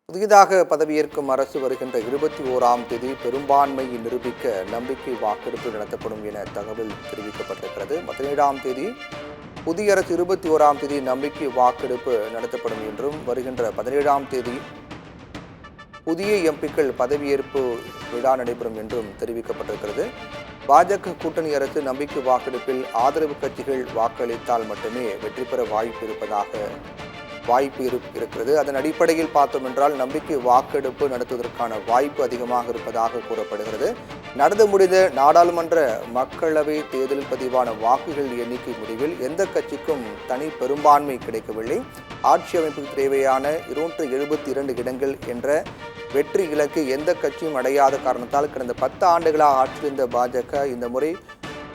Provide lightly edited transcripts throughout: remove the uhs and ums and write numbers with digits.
புதிதாக பதவியேற்கும் அரசு வருகின்ற 21ஆம் தேதி பெரும்பான்மையை நிரூபிக்க நம்பிக்கை வாக்கெடுப்பு நடத்தப்படும் என தகவல் தெரிவிக்கப்பட்டிருக்கிறது. 17ஆம் தேதி புதிய அரசு 21ஆம் தேதி நம்பிக்கை வாக்கெடுப்பு நடத்தப்படும் என்றும், வருகின்ற 17ஆம் தேதி புதிய எம்பிக்கள் பதவியேற்பு விழா நடைபெறும் என்றும் தெரிவிக்கப்பட்டிருக்கிறது. பாஜக கூட்டணி அரசு நம்பிக்கை வாக்கெடுப்பில் ஆதரவு கட்சிகள் வாக்களித்தால் மட்டுமே வெற்றி பெற வாய்ப்பு இருக்கிறது. அதன் அடிப்படையில் பார்த்தோம் என்றால் நம்பிக்கை வாக்கெடுப்பு நடத்துவதற்கான வாய்ப்பு அதிகமாக இருப்பதாக கூறப்படுகிறது. நடந்து முடிந்த நாடாளுமன்ற மக்களவை தேர்தலில் பதிவான வாக்குகள் எண்ணிக்கை முடிவில் எந்த கட்சிக்கும் தனி பெரும்பான்மை கிடைக்கவில்லை. ஆட்சி அமைப்புக்கு தேவையான 272 இடங்கள் என்ற வெற்றி இலக்கு எந்த கட்சியும் அடையாத காரணத்தால் கடந்த 10 ஆண்டுகளாக ஆட்சியிருந்த பாஜக இந்த முறை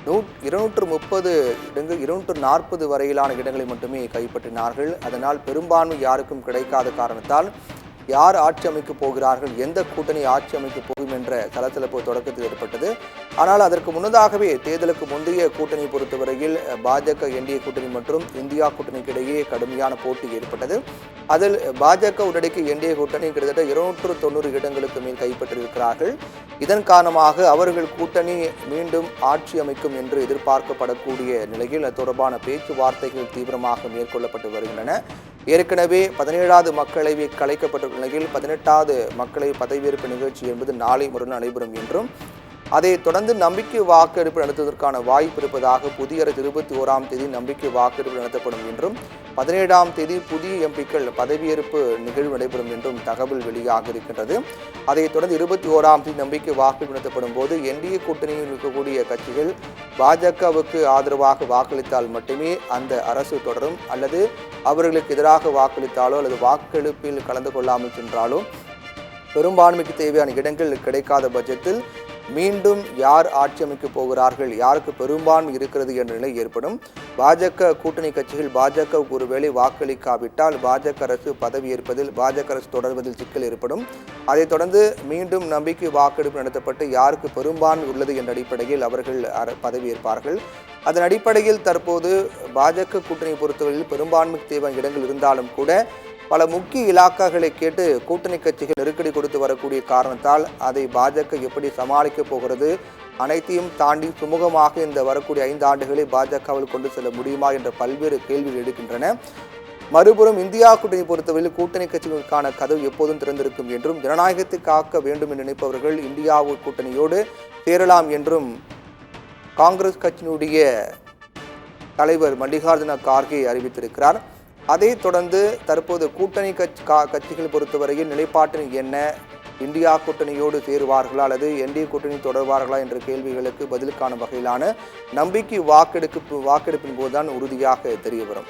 230 இடங்கள் 240 வரையிலான இடங்களை மட்டுமே கைப்பற்றினார்கள். அதனால் பெரும்பான்மை யாருக்கும் கிடைக்காத காரணத்தால் யார் ஆட்சி அமைக்கப் போகிறார்கள், எந்த கூட்டணி ஆட்சி அமைக்கப் போகும் என்ற சலசலப்பு தொடக்கத்தில் ஏற்பட்டது. ஆனால் அதற்கு முன்னதாகவே தேர்தலுக்கு முந்தைய கூட்டணி பொறுத்தவரையில் பாஜக என்டிஏ கூட்டணி மற்றும் இந்தியா கூட்டணிக்கு இடையே கடுமையான போட்டி ஏற்பட்டது. அதில் பாஜக உடனடிக்கு என்டிஏ கூட்டணி கிட்டத்தட்ட 290 இடங்களுக்கு மேல் கைப்பற்றியிருக்கிறார்கள். இதன் காரணமாக அவர்கள் கூட்டணி மீண்டும் ஆட்சி அமைக்கும் என்று எதிர்பார்க்கப்படக்கூடிய நிலையில் அது தொடர்பான பேச்சுவார்த்தைகள் தீவிரமாக மேற்கொள்ளப்பட்டு வருகின்றன. ஏற்கனவே 17வது மக்களவை கலைக்கப்பட்ட நிலையில் 18வது மக்களவை பதவியேற்பு நிகழ்ச்சி என்பது நாளை மறுநாள் நடைபெறும் என்றும், அதைத் தொடர்ந்து நம்பிக்கை வாக்கெடுப்பு நடத்துவதற்கான வாய்ப்பு இருப்பதாக புதிய அரசு 21ஆம் தேதி நம்பிக்கை வாக்கெடுப்பு நடத்தப்படும் என்றும், 17ஆம் தேதி புதிய எம்பிக்கள் பதவியேற்பு நிகழ்வு நடைபெறும் என்றும் தகவல் வெளியாக இருக்கின்றது. அதைத் தொடர்ந்து 21ஆம் தேதி நம்பிக்கை வாக்கெடுப்பு நடத்தப்படும் போது என்டிஏ கூட்டணியில் இருக்கக்கூடிய கட்சிகள் பாஜகவுக்கு ஆதரவாக வாக்களித்தால் மட்டுமே அந்த அரசு தொடரும், அல்லது அவர்களுக்கு எதிராக வாக்களித்தாலோ அல்லது வாக்கெடுப்பில் கலந்து கொள்ளாமல் சென்றாலோ பெரும்பான்மைக்கு தேவையான இடங்கள் கிடைக்காத பட்சத்தில் மீண்டும் யார் ஆட்சி அமைக்கப் போகிறார்கள், யாருக்கு பெரும்பான்மை இருக்கிறது என்ற நிலை ஏற்படும். பாஜக கூட்டணி கட்சிகள் பாஜகவுக்கு ஒருவேளை வாக்களிக்காவிட்டால் பாஜக அரசு பதவியேற்பதில் பாஜக அரசு தொடர்வதில் சிக்கல் ஏற்படும். அதைத் தொடர்ந்து மீண்டும் நம்பிக்கை வாக்கெடுப்பு நடத்தப்பட்டு யாருக்கு பெரும்பான்மை உள்ளது என்ற அடிப்படையில் அவர்கள் பதவியேற்பார்கள். அதன் அடிப்படையில் தற்போது பாஜக கூட்டணியை பொறுத்தவரையில் பெரும்பான்மைக்கு தேவையான இடங்கள் இருந்தாலும் கூட பல முக்கிய இலாக்காக்களை கேட்டு கூட்டணி கட்சிகள் நெருக்கடி கொடுத்து வரக்கூடிய காரணத்தால் அதை பாஜக எப்படி சமாளிக்கப் போகிறது, அனைத்தையும் தாண்டி சுமூகமாக இந்த வரக்கூடிய 5 ஆண்டுகளை பாஜகவில் கொண்டு செல்ல முடியுமா என்ற பல்வேறு கேள்விகள் எடுக்கின்றன. மறுபுறம் இந்தியா கூட்டணி பொறுத்தவரையில் கூட்டணி கட்சிகளுக்கான கதவு எப்போதும் திறந்திருக்கும் என்றும், ஜனநாயகத்தை காக்க வேண்டும் என்று நினைப்பவர்கள் இந்தியா கூட்டணியோடு சேரலாம் என்றும் காங்கிரஸ் கட்சியினுடைய தலைவர் மல்லிகார்ஜுன கார்கே அறிவித்திருக்கிறார். அதைத் தொடர்ந்து தற்போது கூட்டணி கட்சிகள் பொறுத்தவரையில் நிலைப்பாட்டின் என்ன, இந்தியா கூட்டணியோடு சேருவார்களா அல்லது என்டிஏ கூட்டணி தொடர்வார்களா என்ற கேள்விகளுக்கு பதில் காணும் வகையிலான நம்பிக்கை வாக்கெடுப்பின் போதுதான் உறுதியாக தெரிய வரும்.